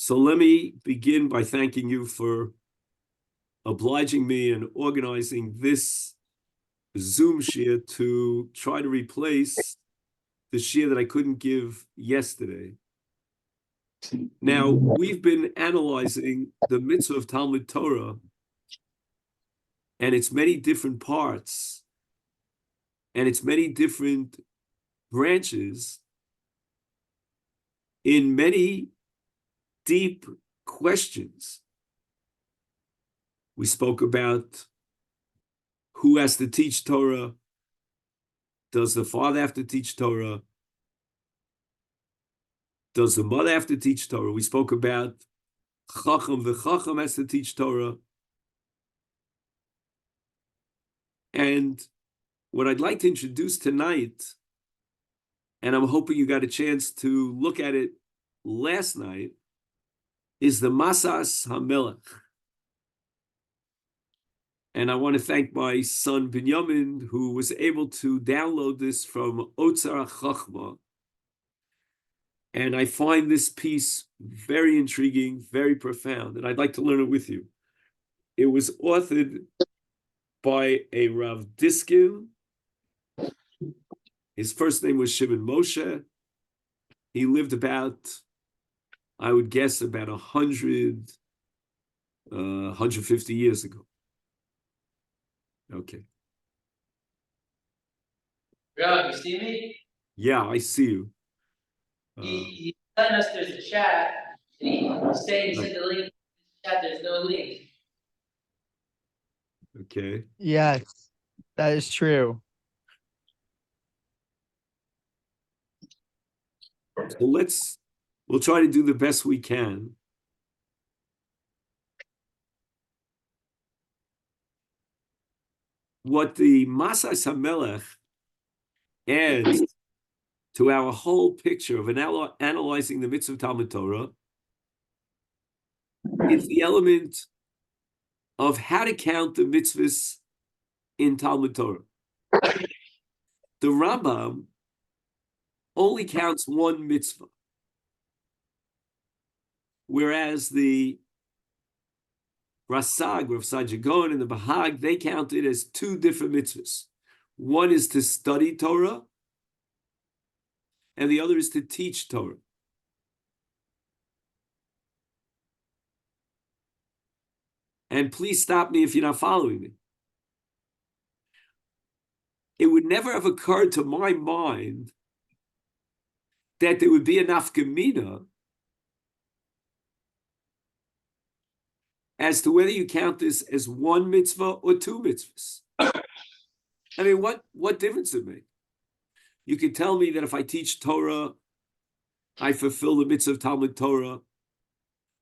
So let me begin by thanking you for obliging me and organizing this Zoom share to try to replace the share that I couldn't give yesterday. Now, we've been analyzing the mitzvah of Talmud Torah and its many different parts and its many different branches in many deep questions. We spoke about who has to teach Torah. Does the father have to teach Torah? Does the mother have to teach Torah? We spoke about Chacham, the Chacham has to teach Torah. And what I'd like to introduce tonight, and I'm hoping you got a chance to look at it last night, is the Masas HaMelech. And I want to thank my son Binyamin, who was able to download this from Otzar Chachma. And I find this piece very intriguing, very profound, and I'd like to learn it with you. It was authored by a Rav Diskin. His first name was Shimon Moshe. He lived about, I would guess, about 150 years ago. Okay. Rav, you see me? Yeah, I see you. He's telling us there's a chat, and he's saying he sent the link to the chat, there's no link. Okay. Yes, that is true. So we'll try to do the best we can. What the Masas HaMelech adds to our whole picture of analyzing the mitzvah of Talmud Torah is the element of how to count the mitzvahs in Talmud Torah. The Rambam only counts one mitzvah, whereas the Rasag, Rav Saadia Gaon, and the Bahag, they count it as two different mitzvahs. One is to study Torah, and the other is to teach Torah. And please stop me if you're not following me. It would never have occurred to my mind that there would be a Nafka Minos as to whether you count this as one mitzvah or two mitzvahs. I mean, what difference does it make? You could tell me that if I teach Torah, I fulfill the mitzvah of Talmud Torah.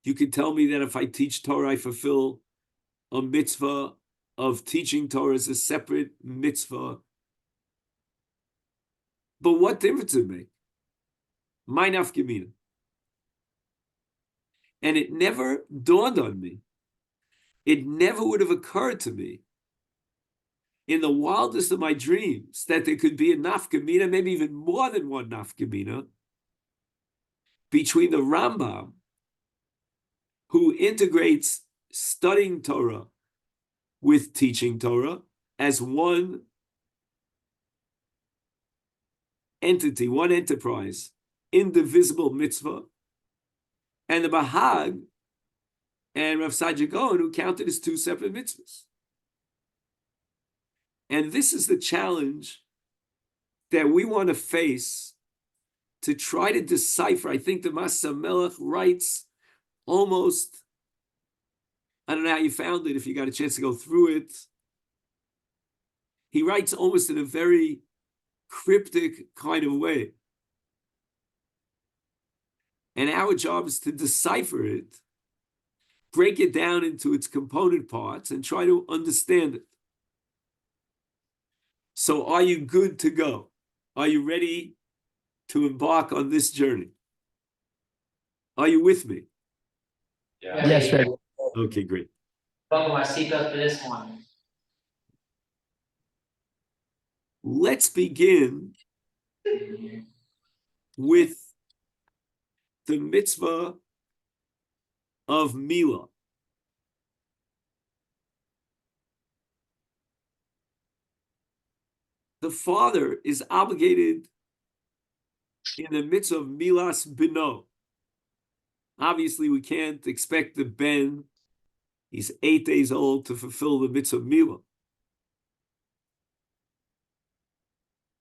You could tell me that if I teach Torah, I fulfill a mitzvah of teaching Torah as a separate mitzvah. But what difference does it make? My Nafka Minos. And it never dawned on me. It never would have occurred to me in the wildest of my dreams that there could be a Nafka Minos, maybe even more than one Nafka Minos, between the Rambam, who integrates studying Torah with teaching Torah as one entity, one enterprise, indivisible mitzvah, and the Bahag and Rav Saadia Gaon, who counted as two separate mitzvahs. And this is the challenge that we want to face to try to decipher. I think the Masas HaMelech writes almost, I don't know how you found it, if you got a chance to go through it. He writes almost in a very cryptic kind of way. And our job is to decipher it, break it down into its component parts, and try to understand it. So are you good to go? Are you ready to embark on this journey? Are you with me? Yeah. Yes, sir. Okay, great. Buckle my seatbelt for this one. Let's begin with the mitzvah of Mila. The father is obligated in the mitzvah of Milas Bino. Obviously, we can't expect the Ben, he's 8 days old, to fulfill the mitzvah of Mila.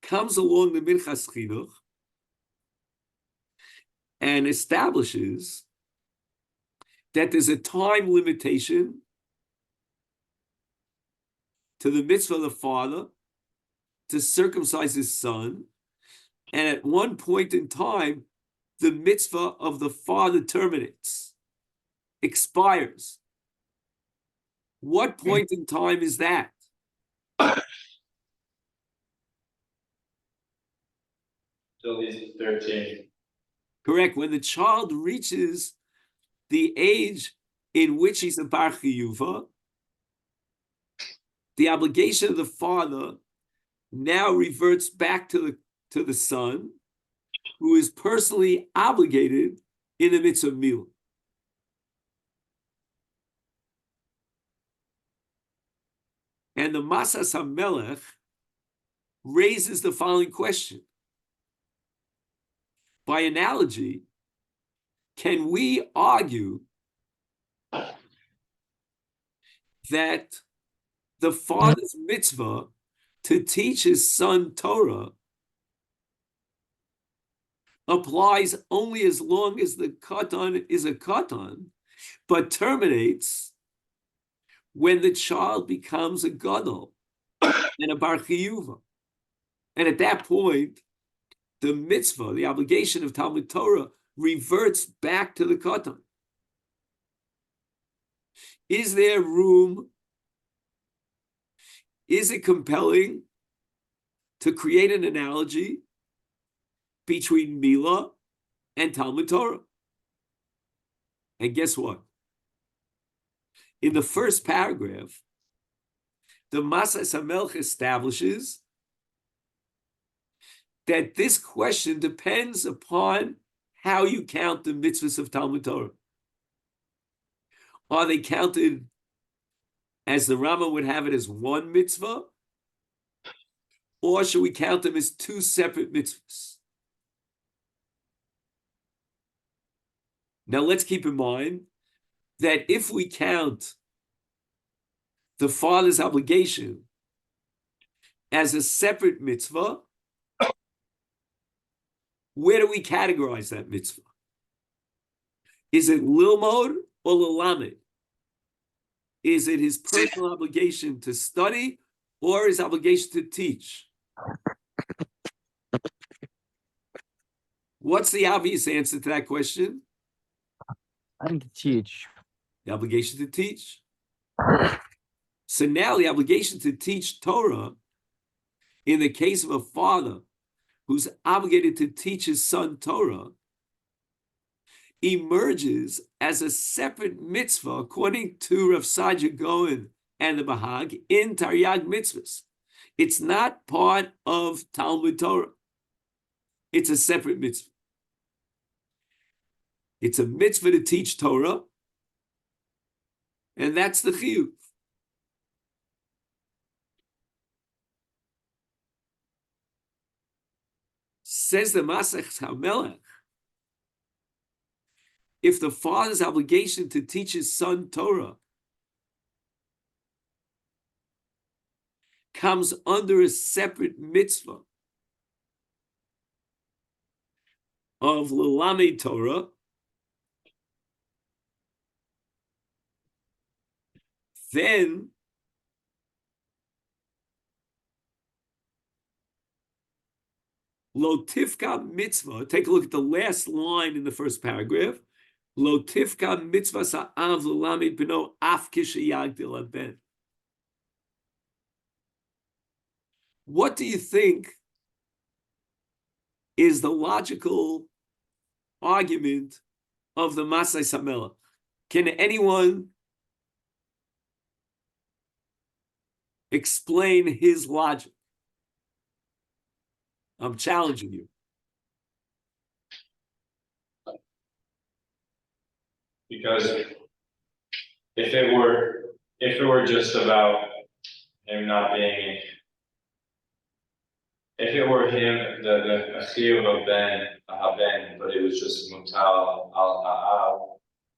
Comes along the Minchas Chinuch and establishes that there's a time limitation to the mitzvah of the father to circumcise his son, and at one point in time, the mitzvah of the father terminates, expires. What point in time is that? Till he's 13. Correct. When the child reaches the age in which he's a bar chiyuva, the obligation of the father now reverts back to the son, who is personally obligated in the mitzvah of Mila. And the Masas HaMelech raises the following question. By analogy, can we argue that the father's mitzvah to teach his son Torah applies only as long as the katan is a katan, but terminates when the child becomes a gadol and a bar chiyuva? And at that point, the mitzvah, the obligation of Talmud Torah, reverts back to the katan. Is there room? Is it compelling to create an analogy between Mila and Talmud Torah? And guess what? In the first paragraph, the Masas HaMelech establishes that this question depends upon how you count the mitzvahs of Talmud Torah. Are they counted, as the Rama would have it, as one mitzvah? Or should we count them as two separate mitzvahs? Now let's keep in mind that if we count the father's obligation as a separate mitzvah, where do we categorize that mitzvah? Is it lilmod or lilamed? Is it his personal obligation to study or his obligation to teach? What's the obvious answer to that question? I can teach. The obligation to teach. So now the obligation to teach Torah, in the case of a father who's obligated to teach his son Torah, emerges as a separate mitzvah according to Rav Sadia Gaon and the Bahag in Taryag mitzvahs. It's not part of Talmud Torah. It's a separate mitzvah. It's a mitzvah to teach Torah, and that's the chiyuv. Says the Masas HaMelech, if the father's obligation to teach his son Torah comes under a separate mitzvah of Lelamed Torah, then Lo tifka mitzvah, take a look at the last line in the first paragraph. Lo tifka mitzvah sa'av l'lamed b'no af kishayagdil ben. What do you think is the logical argument of the Masas HaMelech? Can anyone explain his logic? I'm challenging you. Because if it were just about him not being, if it were him, the chiyuv of ben, but it was just mutal al ha'av,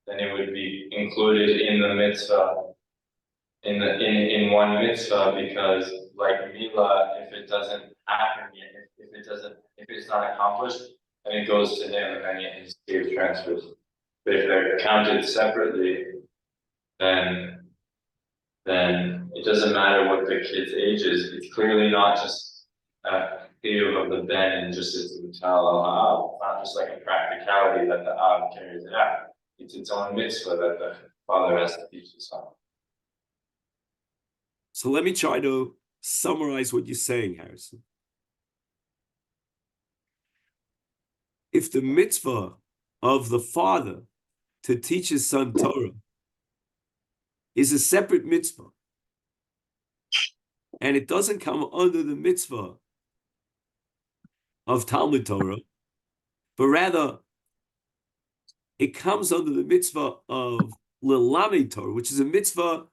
then it would be included in the mitzvah, in one mitzvah, because like Mila, if it doesn't happen yet, if it's not accomplished, then it goes to him, and then his chiyuv transfers. But if they're counted separately, then it doesn't matter what the kid's age is. It's clearly not just a chiyuv of the ben and just it's a mutal al ha'av. It's not just like a practicality that the av carries it out. It's its own mitzvah that the father has to teach the son. So let me try to summarize what you're saying, Harrison. If the mitzvah of the father to teach his son Torah is a separate mitzvah, and it doesn't come under the mitzvah of Talmud Torah, but rather it comes under the mitzvah of Lelamed Torah, which is a mitzvah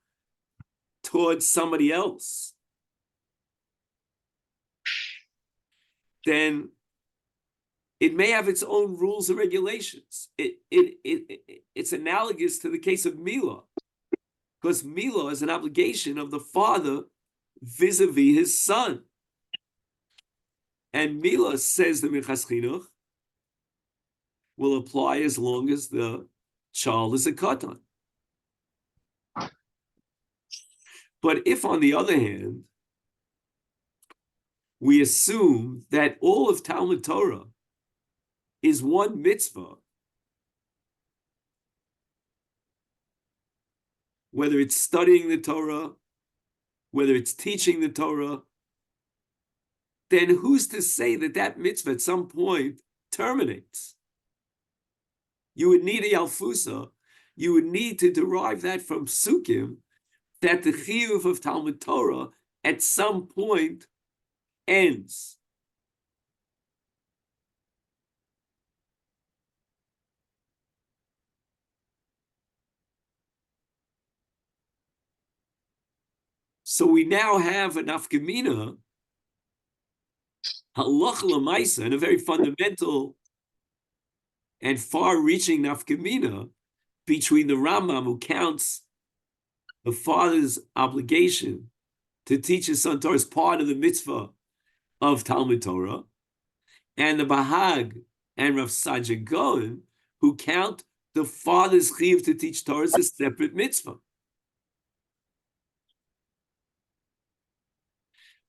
towards somebody else, then it may have its own rules and regulations. It's analogous to the case of Mila, because Mila is an obligation of the father vis-a-vis his son. And Mila, says the Minchas Chinuch, will apply as long as the child is a katan. But if, on the other hand, we assume that all of Talmud Torah is one mitzvah, whether it's studying the Torah, whether it's teaching the Torah, then who's to say that that mitzvah at some point terminates? You would need a Yalfusa. You would need to derive that from Sukkim, that the chiyuv of Talmud Torah at some point ends. So we now have a Nafka Minos, halacha l'maisa, and a very fundamental and far-reaching Nafka Minos between the Rambam, who counts the father's obligation to teach his son Torah as part of the mitzvah of Talmud Torah, and the Bahag and Rav Saadia Gaon, who count the father's chiyuv to teach Torah as a separate mitzvah.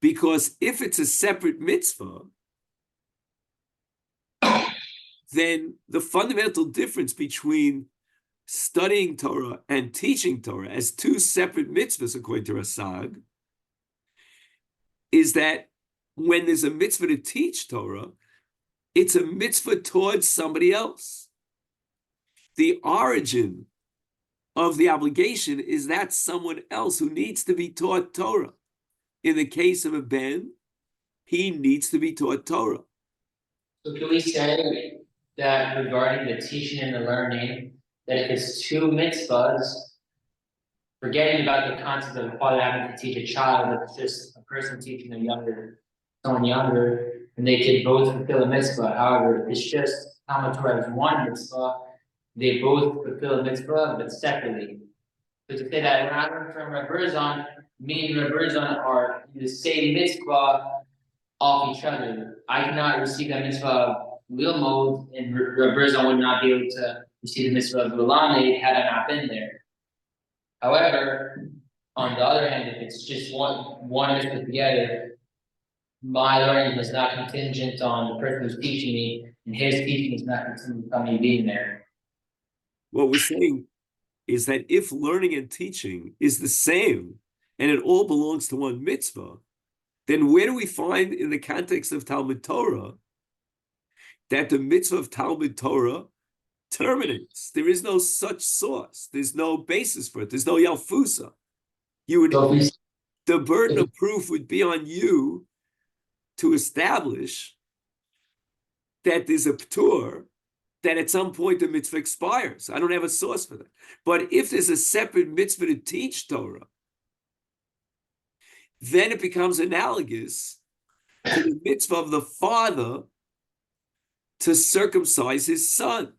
Because if it's a separate mitzvah, then the fundamental difference between studying Torah and teaching Torah as two separate mitzvahs, according to Rasag, is that when there's a mitzvah to teach Torah, it's a mitzvah towards somebody else. The origin of the obligation is that someone else who needs to be taught Torah. In the case of a ben, he needs to be taught Torah. So can we say that regarding the teaching and the learning, that if it's two mitzvahs, forgetting about the concept of the father having to teach a child, if it's just a person teaching someone younger, and they can both fulfill a mitzvah. However, if it's just Talmud Torah as one mitzvah, they both fulfill a mitzvah, but separately. So to say that when I learn from Rav Berzon, me and Rav Berzon are the same mitzvah off each other. I cannot receive that mitzvah of Lilmod, and Rav Berzon would not be able to receive the mitzvah of Lelamed had I not been there. However, on the other hand, if it's just one mitzvah together, my learning is not contingent on the person who's teaching me, and his teaching is not contingent on me being there. What we're saying is that if learning and teaching is the same, and it all belongs to one mitzvah, then where do we find in the context of Talmud Torah that the mitzvah of Talmud Torah terminates? There is no such source. There's no basis for it. There's no Yalfusa. The burden of proof would be on you to establish that there's a p'tur that at some point the mitzvah expires. I don't have a source for that. But if there's a separate mitzvah to teach Torah, then it becomes analogous to the mitzvah of the father to circumcise his son.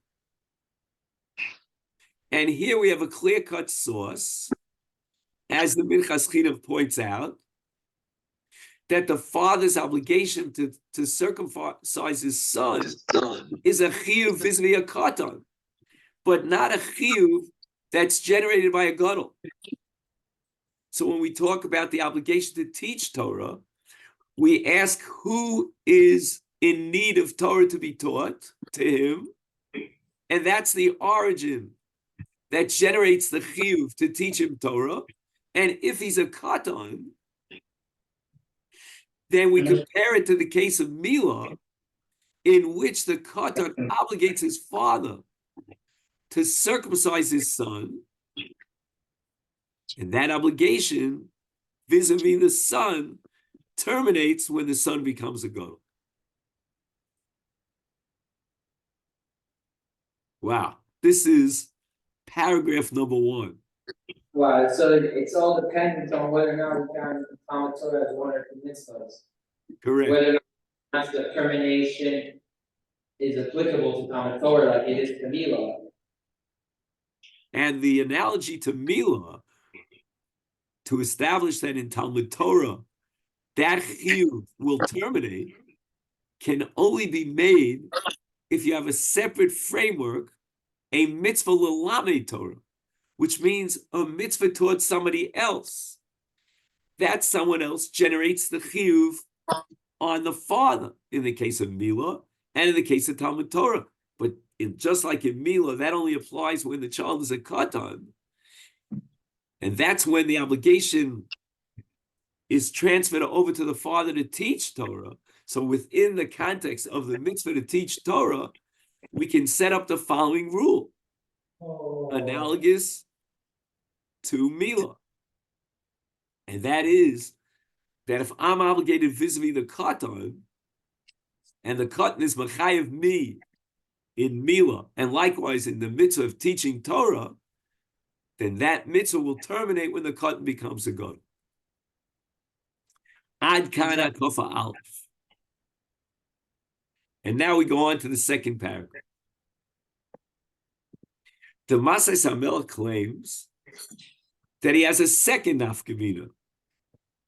And here we have a clear-cut source, as the Minchas Chinuch points out, that the father's obligation to circumcise his son is a chiyuv vis-a-vis a katan, but not a chiyuv that's generated by a gadol. So when we talk about the obligation to teach Torah, we ask who is in need of Torah to be taught to him, and that's the origin that generates the chiyuv to teach him Torah. And if he's a katan, then we compare it to the case of Milah, in which the katan obligates his father to circumcise his son, and that obligation vis-a-vis the son terminates when the son becomes a gadol. Wow, this is paragraph number 1. Wow, so it's all dependent on whether or not we count the Talmud Torah as one or two mitzvahs. Correct. Whether or not the termination is applicable to Talmud Torah like it is to Milah. And the analogy to Milah, to establish that in Talmud Torah, that chiyuv will terminate, can only be made if you have a separate framework, a mitzvah l'lamed Torah, which means a mitzvah towards somebody else. That someone else generates the chiyuv on the father, in the case of Milah, and in the case of Talmud Torah. But just like in Milah, that only applies when the child is a katan. And that's when the obligation is transferred over to the father to teach Torah. So within the context of the mitzvah to teach Torah, we can set up the following rule, analogous to Milah. And that is that if I'm obligated vis-a-vis the katan, and the katan is machayev me in Milah, and likewise in the mitzvah of teaching Torah, then that mitzvah will terminate when the katan becomes a gadol. Ad kana kofa aleph. And now we go on to the second paragraph. The Masas HaMelech claims that he has a second Nafka Minos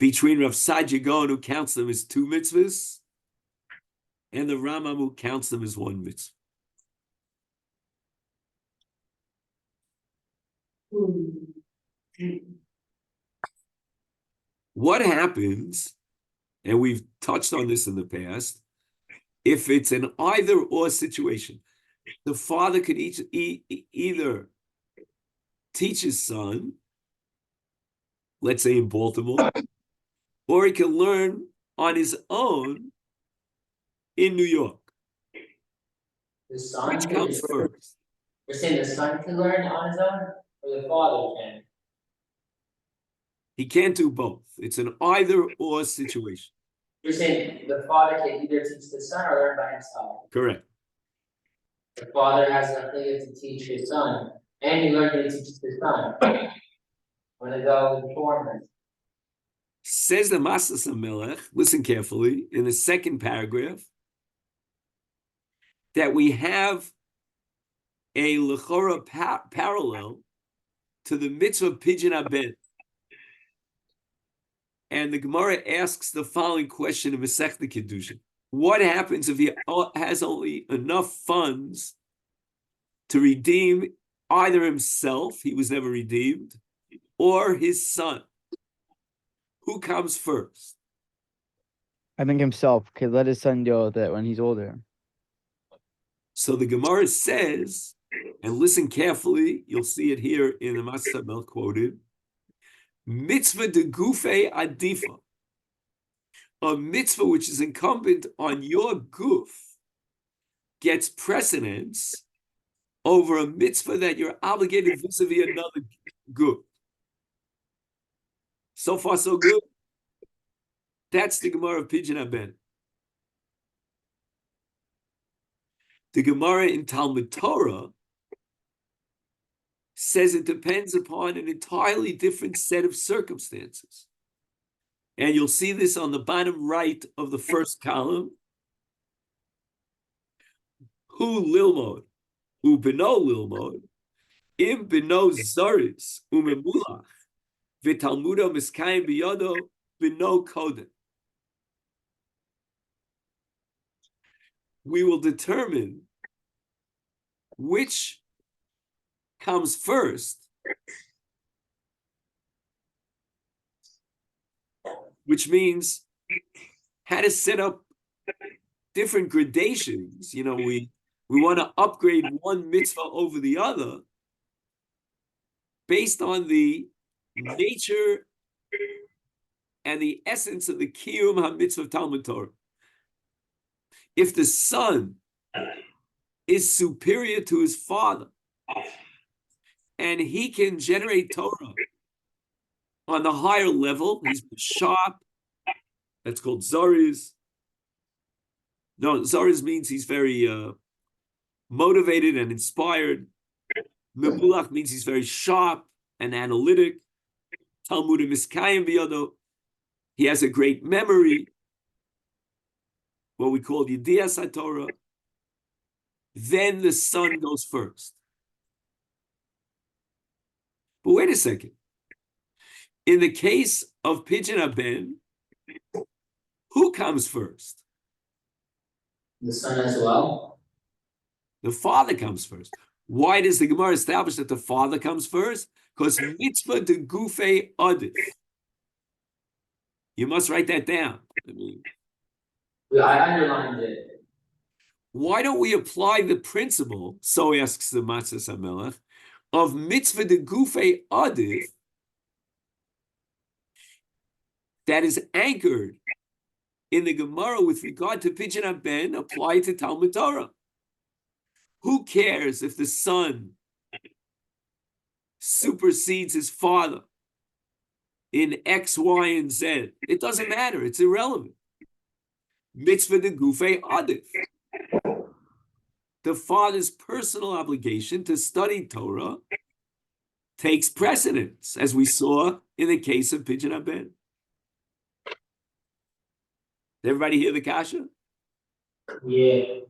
between Rav Saadia Gaon, who counts them as 2 mitzvahs, and the Rambam, who counts them as 1 mitzvah. What happens, and we've touched on this in the past, if it's an either-or situation? The father could either teach his son, let's say in Baltimore, or he can learn on his own in New York. The son, Which comes first? You're saying the son can learn on his own, or the father can? He can't do both. It's an either-or situation. You're saying the father can either teach the son or learn by himself. Correct. The father has the ability to teach his son, and he learned to teach his son. One of those formers. Says the Masas HaMelech, listen carefully, in the second paragraph, that we have a lechora parallel to the mitzvah of pidyon haben. And the Gemara asks the following question in Masechta Kedushin. What happens if he has only enough funds to redeem either himself, he was never redeemed, or his son? Who comes first? I think himself could let his son go that when he's older. So the Gemara says, and listen carefully, you'll see it here in the Masas HaMelech quoted, mitzvah de gufe adifa, a mitzvah which is incumbent on your guf gets precedence over a mitzvah that you're obligated vis-a-vis another guf. So far, so good. That's the Gemara of Pidyon Haben. The Gemara in Talmud Torah says it depends upon an entirely different set of circumstances. And you'll see this on the bottom right of the first column. Hu lilmod, hu beno lilmod, im beno zaris, umemulach, v'talmudo miskayim biyodo, beno kodem. We will determine which comes first, which means how to set up different gradations. You know, we want to upgrade one mitzvah over the other based on the nature and the essence of the kiyum ha-mitzvah of Talmud Torah. If the son is superior to his father and he can generate Torah on the higher level, he's sharp, that's called Zariz. No, Zariz means he's very motivated and inspired. Memulach means he's very sharp and analytic. Talmud miskayim biyado, he has a great memory, what we call Yedias HaTorah. Then the son goes first. But wait a second. In the case of Pidyon HaBen, who comes first? The son as well. The father comes first. Why does the Gemara establish that the father comes first? Because mitzvah de gufe adif. You must write that down. I underlined it. Why don't we apply the principle, so asks the Masas HaMelech, of mitzvah de gufe adif that is anchored in the Gemara with regard to Pidyon HaBen, apply to Talmud Torah? Who cares if the son supersedes his father in X, Y, and Z? It doesn't matter. It's irrelevant. Mitzvah de gufe adif. The father's personal obligation to study Torah takes precedence, as we saw in the case of Pidyon HaBen. Did everybody hear the kasha? Yeah.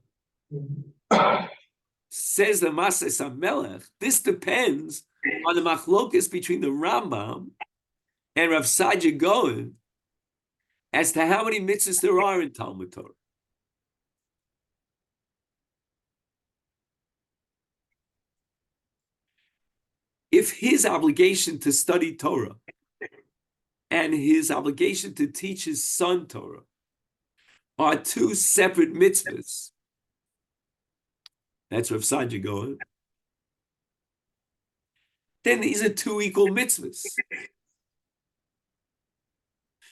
Says the Masas HaMelech, this depends on the machlokas between the Rambam and Rav Saadia Gaon as to how many mitzvahs there are in Talmud Torah. If his obligation to study Torah and his obligation to teach his son Torah are two separate mitzvahs, that's Rav Saadia Gaon, then these are two equal mitzvahs.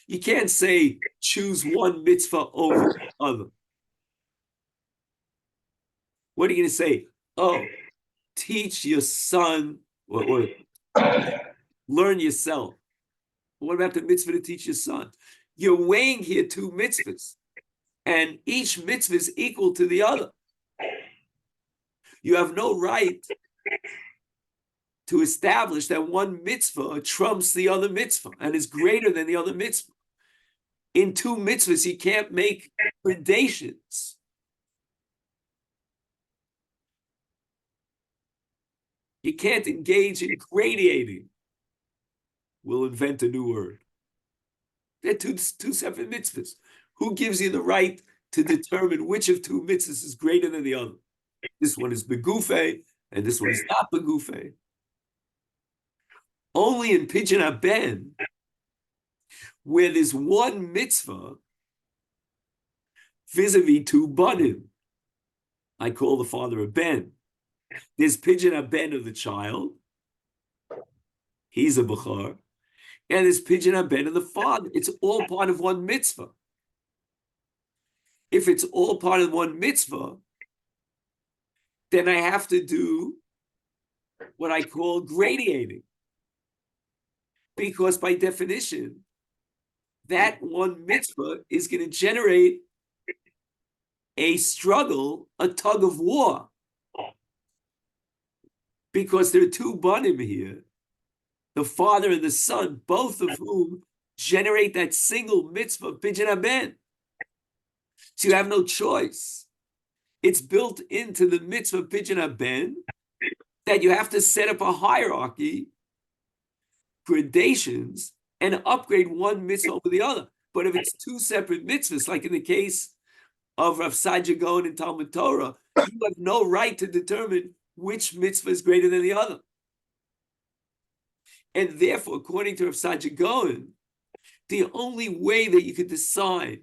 You can't say choose one mitzvah over the other. What are you going to say? Oh, teach your son or learn yourself. What about the mitzvah to teach your son? You're weighing here two mitzvahs, and each mitzvah is equal to the other. You have no right to establish that one mitzvah trumps the other mitzvah and is greater than the other mitzvah. In two mitzvahs, you can't make gradations. You can't engage in gradating. We'll invent a new word. They're two separate mitzvahs. Who gives you the right to determine which of two mitzvahs is greater than the other? This one is begufe, and this one is not begufe. Only in Pidyon HaBen, where there's one mitzvah vis-a-vis two banim. I call the father a ben. There's Pidyon HaBen of the child. He's a bachar. And there's Pidyon HaBen of the father. It's all part of one mitzvah. If it's all part of one mitzvah, then I have to do what I call gradating. Because by definition, that one mitzvah is going to generate a struggle, a tug of war. Because there are two banim here, the father and the son, both of whom generate that single mitzvah, pidyon haben. So you have no choice. It's built into the mitzvah pidyon haben that you have to set up a hierarchy, gradations, and upgrade one mitzvah over the other. But if it's two separate mitzvahs, like in the case of Rav Saadia Gaon in Talmud Torah, you have no right to determine which mitzvah is greater than the other. And therefore, according to Rav Saadia Gaon, the only way that you could decide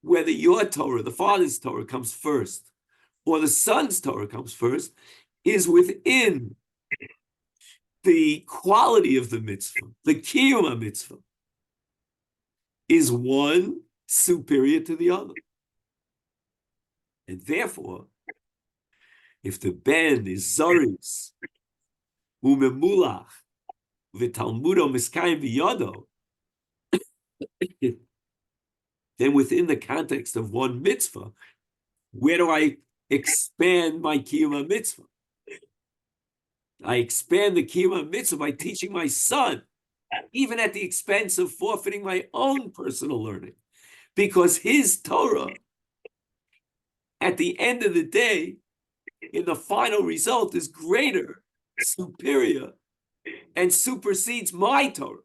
whether your Torah, the father's Torah, comes first, or the son's Torah comes first, is within the quality of the mitzvah. The kiyum mitzvah is one superior to the other. And therefore, if the ben is zoris, umemulach, v'talmudo miskayim v'yodo, then within the context of one mitzvah, where do I expand my kiyum mitzvah? I expand the kiyum mitzvah by teaching my son, even at the expense of forfeiting my own personal learning, because his Torah, at the end of the day, in the final result, is greater, superior, and supersedes my Torah.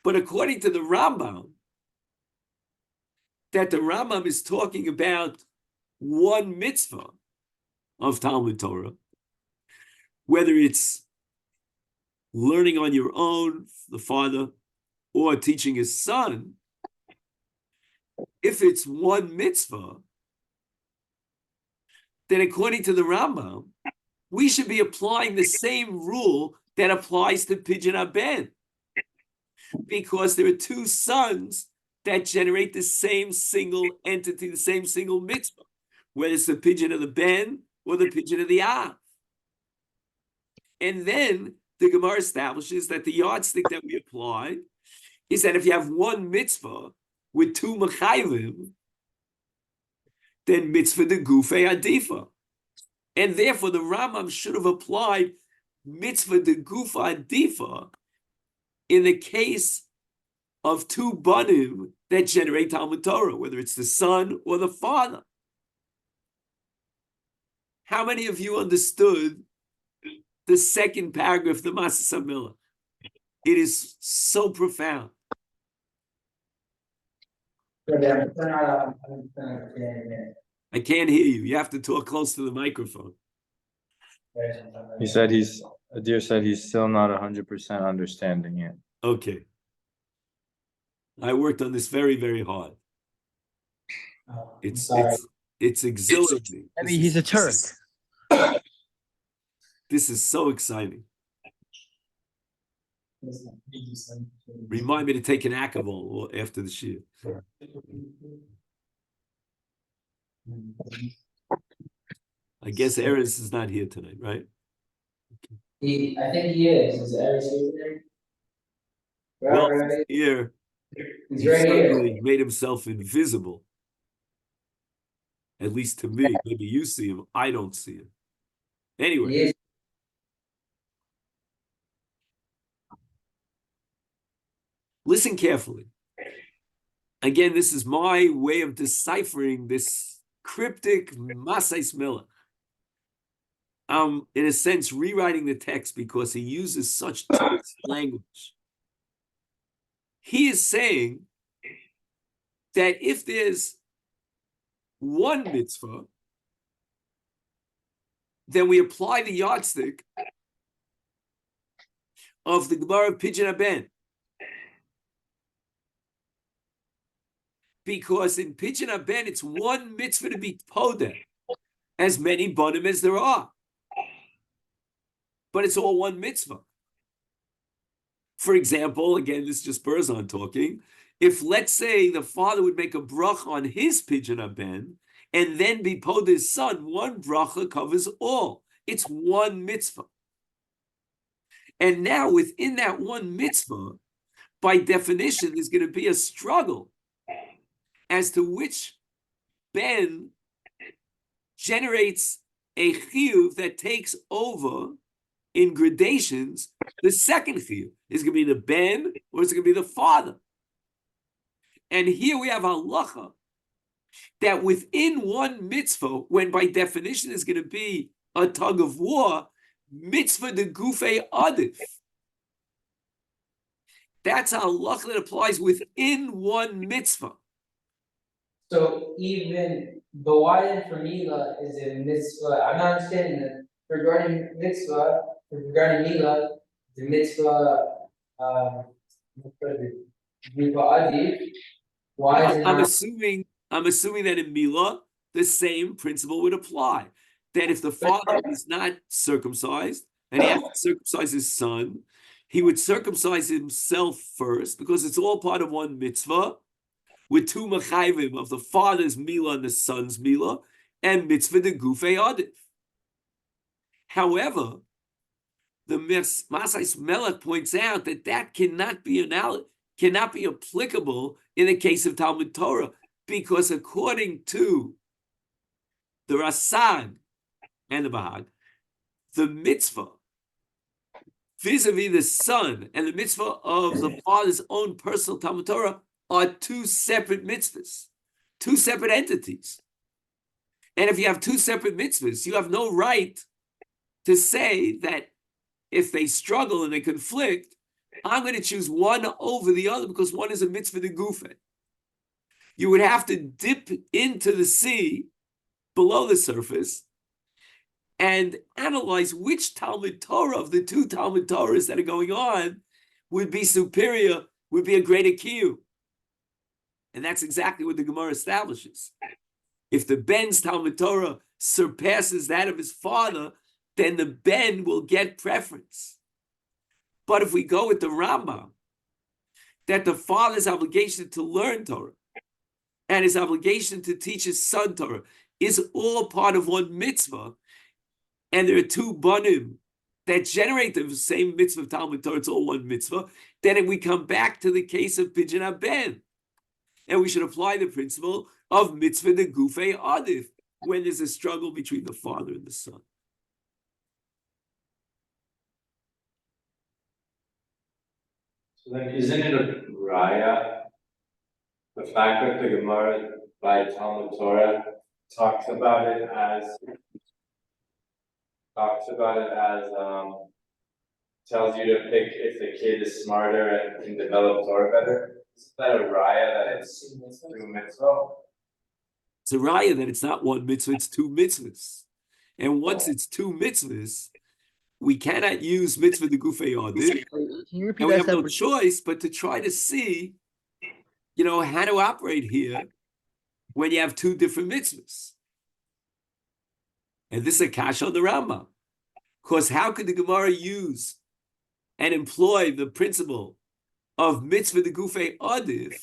But according to the Rambam, that the Rambam is talking about one mitzvah of Talmud Torah, whether it's learning on your own, the father, or teaching his son, if it's one mitzvah, then according to the Rambam, we should be applying the same rule that applies to pidyon haben, because there are two sons that generate the same single entity, the same single mitzvah, whether it's the pidyon of the ben or the pidyon of the av. And then the Gemara establishes that the yardstick that we apply is that if you have one mitzvah with two mechaylim, then mitzvah de gufei adifa. And therefore the Rambam should have applied mitzvah de gufa adifa in the case of two banim that generate Talmud Torah, whether it's the son or the father. How many of you understood the second paragraph, the Masas HaMelech? It is so profound. I can't hear you. You have to talk close to the microphone. He said Adir said he's still not 100% understanding it. Okay. I worked on this very, very hard. It's exhilarating. I mean, he's a Turk. This is so exciting. Remind me to take an Akavol after the shir. I guess Eris is not here tonight, right? I think he is. Is Eris here today? Well, here, He's he right certainly here. made himself invisible. At least to me. Maybe you see him. I don't see him. Anyway. He is. Listen carefully. Again, this is my way of deciphering this cryptic Masas HaMelech. In a sense, rewriting the text because he uses such terse language. He is saying that if there's one mitzvah, then we apply the yardstick of the Gemara of pidyon haben. Because in pidyon haben, it's one mitzvah to be podeh, as many banim as there are. But it's all one mitzvah. For example, again, this is just Berzon talking. If, let's say, the father would make a bracha on his pidyon haben and then be podeh his son, one bracha covers all. It's one mitzvah. And now within that one mitzvah, by definition, there's going to be a struggle as to which ben generates a chiyuv that takes over in gradations. The second chiyuv is going to be the ben, or is it going to be the father? And here we have halacha that within one mitzvah, when by definition is going to be a tug of war, mitzvah de gufei adif. That's a halacha that applies within one mitzvah. So even, but why then for Mila is a mitzvah? I'm not understanding that regarding mitzvah, regarding Mila, the mitzvah, mitzvah adif. Why is it I'm not? assuming that in Mila, the same principle would apply. That if the father is not circumcised and he has to circumcise his son, he would circumcise himself first, because it's all part of one mitzvah, with two machayvim of the father's Mila and the son's Mila, and mitzvah de gufei adif. However, the Masas HaMelech points out that that cannot be applicable in the case of Talmud Torah, because according to the Rasag and the Bahag, the mitzvah vis-a-vis the son and the mitzvah of the father's own personal Talmud Torah are two separate mitzvahs, two separate entities. And if you have two separate mitzvahs, you have no right to say that if they struggle and they conflict, I'm going to choose one over the other because one is a mitzvah de gufei. You would have to dip into the sea below the surface and analyze which Talmud Torah of the two Talmud Torahs that are going on would be superior, would be a greater kiyuv. And that's exactly what the Gemara establishes. If the ben's Talmud Torah surpasses that of his father, then the ben will get preference. But if we go with the Rambam, that the father's obligation to learn Torah and his obligation to teach his son Torah is all part of one mitzvah, and there are two banim that generate the same mitzvah of Talmud Torah, it's all one mitzvah, then we come back to the case of Pidyon Ben. And we should apply the principle of mitzvah de gufei adif when there's a struggle between the father and the son. So then, isn't it a raya? The fact that the Gemara by Talmud Torah talks about it as tells you to pick if the kid is smarter and can develop Torah better. Isn't that a raya that it's through mitzvah? It's a raya that it's not one mitzvah, it's two mitzvahs. And once it's two mitzvahs, we cannot use mitzvah de gufei adif. Can you repeat And we that have no separate? choice but to try to see, how to operate here when you have two different mitzvahs. And this is a kasha on the Rambam. Because how could the Gemara use and employ the principle of mitzvah de gufei adif?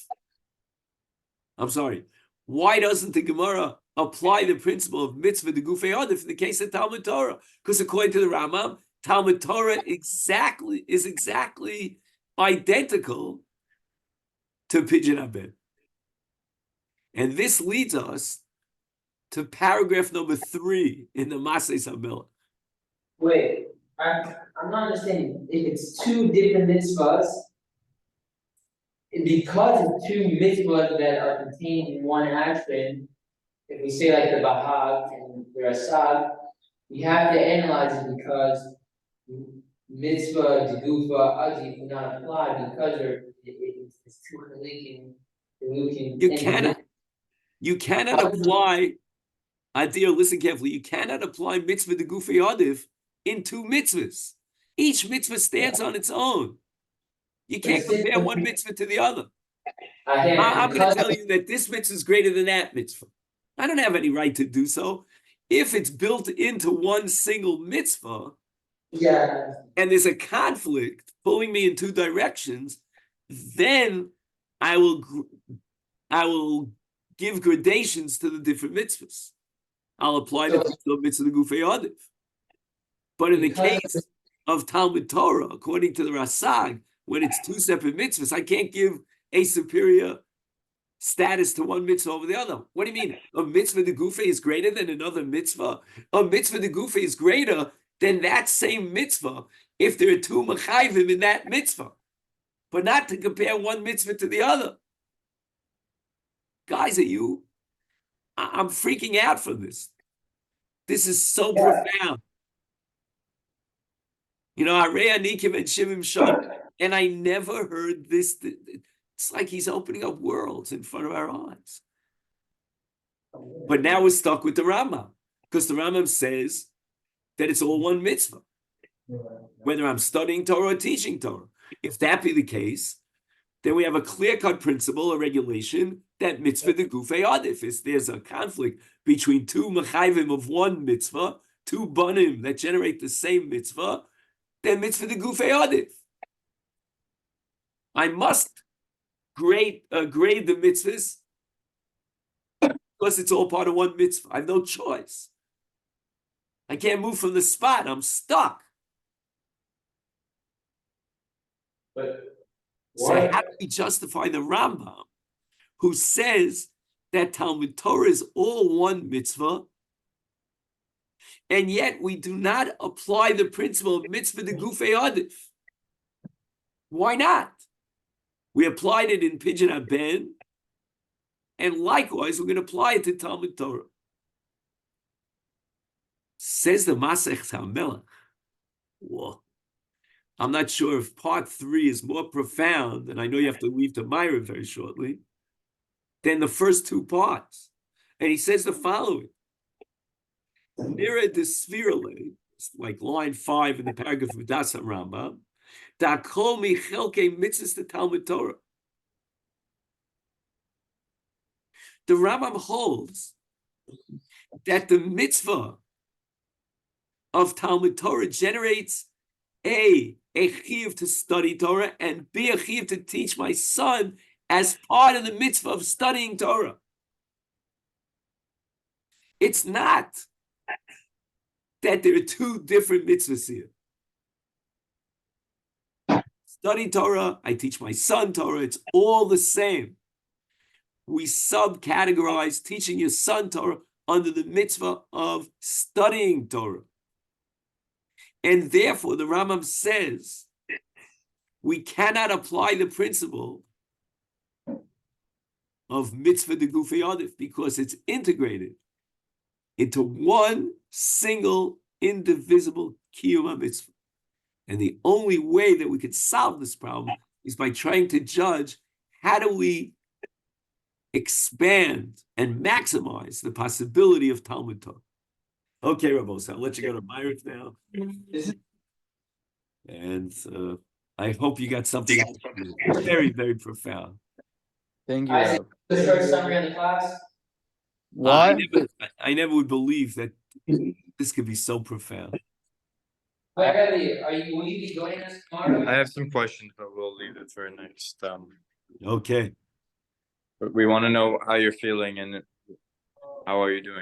I'm sorry. Why doesn't the Gemara apply the principle of mitzvah de gufei adif in the case of Talmud Torah? Because according to the Rambam, Talmud Torah is exactly identical to Pidyon Ben. And this leads us to paragraph number 3 in the Masas HaMelech. Wait, I'm not understanding. If it's two different mitzvahs, because it's two mitzvahs that are contained in one action, if we say like the Bahag and the Rasag, we have to analyze it because mitzvah, degufa, adif do not apply because it's two linking. You cannot apply, Adir, listen carefully, you cannot apply mitzvah de gufei adif in two mitzvahs. Each mitzvah stands on its own. You can't compare one mitzvah to the other. I'm going to tell you that this mitzvah is greater than that mitzvah. I don't have any right to do so. If it's built into one single mitzvah, and there's a conflict pulling me in two directions, then I will give gradations to the different mitzvahs. I'll apply the mitzvah de gufei adif. But in the case of Talmud Torah, according to the Rasag, when it's two separate mitzvahs, I can't give a superior status to one mitzvah over the other. What do you mean? A mitzvah de gufa is greater than another mitzvah? A mitzvah de gufa is greater than that same mitzvah if there are two mechayvim in that mitzvah, but not to compare one mitzvah to the other. Guys, I'm freaking out from this. This is so profound. You know, Arei Anikim and Shivim Sham, and I never heard this. It's like he's opening up worlds in front of our eyes. But now we're stuck with the Rambam, because the Rambam says that it's all one mitzvah, whether I'm studying Torah or teaching Torah. If that be the case, then we have a clear-cut principle, a regulation, that mitzvah de gufei adif. If there's a conflict between two mechayvim of one mitzvah, two banim that generate the same mitzvah, then mitzvah de gufei adif. I must grade the mitzvahs because it's all part of one mitzvah. I have no choice. I can't move from the spot. I'm stuck. But So how do we justify the Rambam, who says that Talmud Torah is all one mitzvah, and yet we do not apply the principle of mitzvah de gufei adif? Why not? We applied it in Pidyon Haben, and likewise we're going to apply it to Talmud Torah. Says the Masas HaMelech. Whoa. I'm not sure if part 3 is more profound, and I know you have to leave to Myra very shortly, than the first two parts. And he says the following. Nira de Svirale, like line 5 in the paragraph of Das Rambam, da kol michelke mitzvahs to Talmud Torah. The Rambam holds that the mitzvah of Talmud Torah generates a chiyuv to study Torah, and B, a chiyuv to teach my son as part of the mitzvah of studying Torah. It's not that there are two different mitzvahs here. Study Torah, I teach my son Torah, it's all the same. We subcategorize teaching your son Torah under the mitzvah of studying Torah. And therefore, the Rambam says we cannot apply the principle of mitzvah de gufei adif because it's integrated into one single indivisible kiyum mitzvah. And the only way that we could solve this problem is by trying to judge how do we expand and maximize the possibility of Talmud Torah. Okay, Rabos, I'll let you go to Myrick now. And I hope you got something very, very profound. Thank you. Isaac, Rob. the short summary of the class. What? I never would believe that this could be so profound. Riley, will you be joining us tomorrow? I have some questions, but we'll leave it for next. Okay. But we want to know how you're feeling and how are you doing?